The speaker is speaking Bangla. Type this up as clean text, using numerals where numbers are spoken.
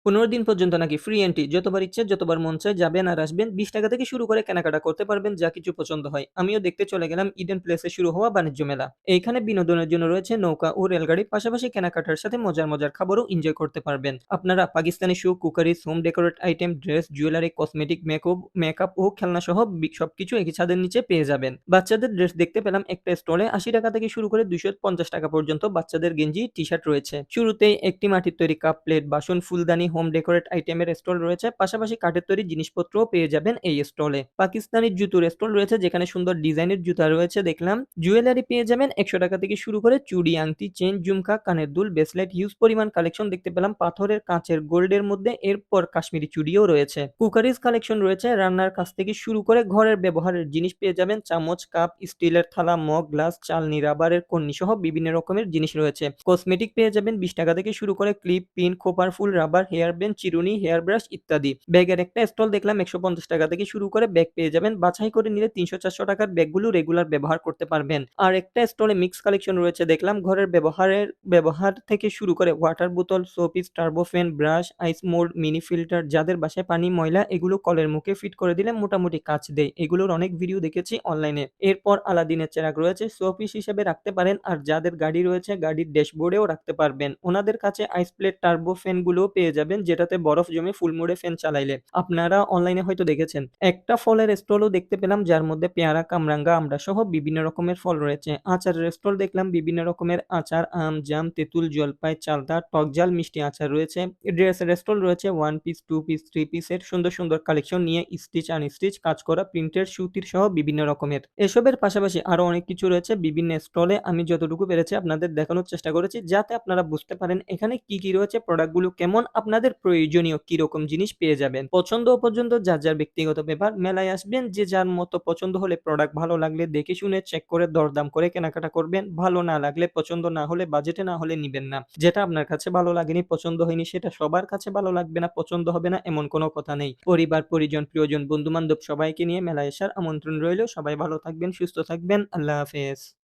15 দিন পর্যন্ত নাকি ফ্রি এন্ট্রি। যতবার ইচ্ছে যতবার মন চায় যাবেন আর আসবেন। ৳20 থেকে শুরু করে কেনাকাটা করতে পারবেন যা কিছু পছন্দ হয়। আমিও দেখতে চলে গেলাম ইডেন প্লেসে শুরু হওয়া বাণিজ্য মেলা। এইখানে বিনোদনের জন্য রয়েছে নৌকা ও রেলগাড়ি, পাশাপাশি কেনাকাটার সাথে মজার, মজার খাবারও এনজয় করতে পারবেন। আপনারা Pakistani shoe, cookeries, home decorate item, dress, jewellery, cosmetic, makeup ও খেলনাসহ সবকিছু একই ছাদের নিচে পেয়ে যাবেন। বাচ্চাদের ড্রেস দেখতে পেলাম একটা স্টলে ৳৮০ থেকে শুরু করে ৳250 পর্যন্ত বাচ্চাদের গেঞ্জি, টি-শার্ট রয়েছে। শুরুতেই একটি মাটির তৈরি কাপ প্লেট, বাসন, ফুলদানি, হোম ডেকোরেট আইটেমের স্টল রয়েছে। পাশাপাশি কাঠের তৈরি জিনিসপত্রও পেয়ে যাবেন এই স্টলে। পাকিস্তানি জুতোর স্টল রয়েছে যেখানে সুন্দর ডিজাইনের জুতা রয়েছে দেখলাম। জুয়েলারি পেয়ে যাবেন ৳100 থেকে শুরু করে চুড়ি, আংটি, চেইন, ঝুমকা, কানের দুল, ব্রেসলেট, হিউজ পরিমাণ কালেকশন দেখতে পেলাম পাথরের, কাঁচের, গোল্ডের মধ্যে। এরপর কাশ্মীরি চুড়িও রয়েছে। কুকারিজ কালেকশন রয়েছে, রান্নার কাছ থেকে শুরু করে ঘরের ব্যবহারের জিনিস পেয়ে যাবেন। চামচ, কাপ, স্টিলের থালা, মগ, গ্লাস, চালনি, রাবারের কন্নি সহ বিভিন্ন রকমের জিনিস রয়েছে। কসমেটিক পেয়ে যাবেন ৳20 থেকে শুরু করে ক্লিপ, পিন, খোপার ফুল, রাবার, হেয়ার ব্যান্ড, চিরুনি, হেয়ার ব্রাশ ইত্যাদি। ব্যাগের একটা স্টল দেখলাম ৳150 থেকে শুরু করে ব্যাগ পেয়ে যাবেন। বাছাই করে নিলে ৳300-400 ব্যাগগুলো রেগুলার ব্যবহার করতে পারবেন। আর একটা স্টলে মিক্স কালেকশন রয়েছে দেখলাম, ঘরের ব্যবহার থেকে শুরু করে ওয়াটার বোতল, শোপিস, টার্বোফ্যান, ব্রাশ, আইস মোল্ড, মিনি ফিল্টার, যাদের বাসায় পানি ময়লা এগুলো কলের মুখে ফিট করে দিলে মোটামুটি কাজ দেয়। এগুলোর অনেক ভিডিও দেখেছি অনলাইনে। এরপর আলাদিনের চেরাগ রয়েছে, শোপিস হিসেবে রাখতে পারেন, আর যাদের গাড়ি রয়েছে গাড়ির ড্যাশবোর্ডেও রাখতে পারবেন। ওনাদের কাছে আইস প্লেট, টার্বো ফ্যান গুলোও পেয়ে যাবেন যেটাতে বরফ জমে ফুল মোডে ফ্যান চালাইলে। আপনারা অনলাইনে হয়তো দেখেছেন। একটা ফলের স্টলও দেখতে পেলাম যার মধ্যে পেয়ারা, কামরাঙ্গা, আমড়া সহ বিভিন্ন রকমের ফল রয়েছে। আচারের স্টল দেখলাম, বিভিন্ন রকমের আচার, আম, জাম, তেঁতুল, জলপাই, চালতা, টক ঝাল, মিষ্টি আচার রয়েছে। ড্রেসের স্টল রয়েছে, one piece, two piece, three পিসের সুন্দর সুন্দর কালেকশন নিয়ে স্টিচ আনস্টিচ কাজ করা প্রিন্টের সুতির সহ বিভিন্ন রকমের। এসবের পাশাপাশি আরো অনেক কিছু রয়েছে বিভিন্ন স্টলে। আমি যতটুকু পেরেছি আপনাদের দেখানোর চেষ্টা করেছি যাতে আপনারা বুঝতে পারেন এখানে কি কি রয়েছে, প্রোডাক্টগুলো কেমন, আপনাদের প্রয়োজনীয় কি রকম জিনিস পেয়ে যাবেন। পছন্দ পর্যন্ত যার যার ব্যক্তিগত ব্যাপার। মেলায় আসবেন, যে যার মতো পছন্দ হলে প্রোডাক্ট ভালো লাগলে দেখে শুনে চেক করে দরদাম করে কেনাকাটা করবেন। ভালো না লাগলে, পছন্দ না হলে, বাজেটে না হলে নিবেন না। যেটা আপনার কাছে ভালো লাগেনি, পছন্দ হয়নি, সেটা সবার কাছে ভালো লাগবে না, পছন্দ হবে না এমন কোনো কথা নেই। পরিবার, পরিজন, প্রিয়জন, বন্ধু বান্ধব সবাইকে নিয়ে মেলায় আসার আমন্ত্রণ রইল। সবাই ভালো থাকবেন, সুস্থ থাকবেন। আল্লাহ হাফেজ।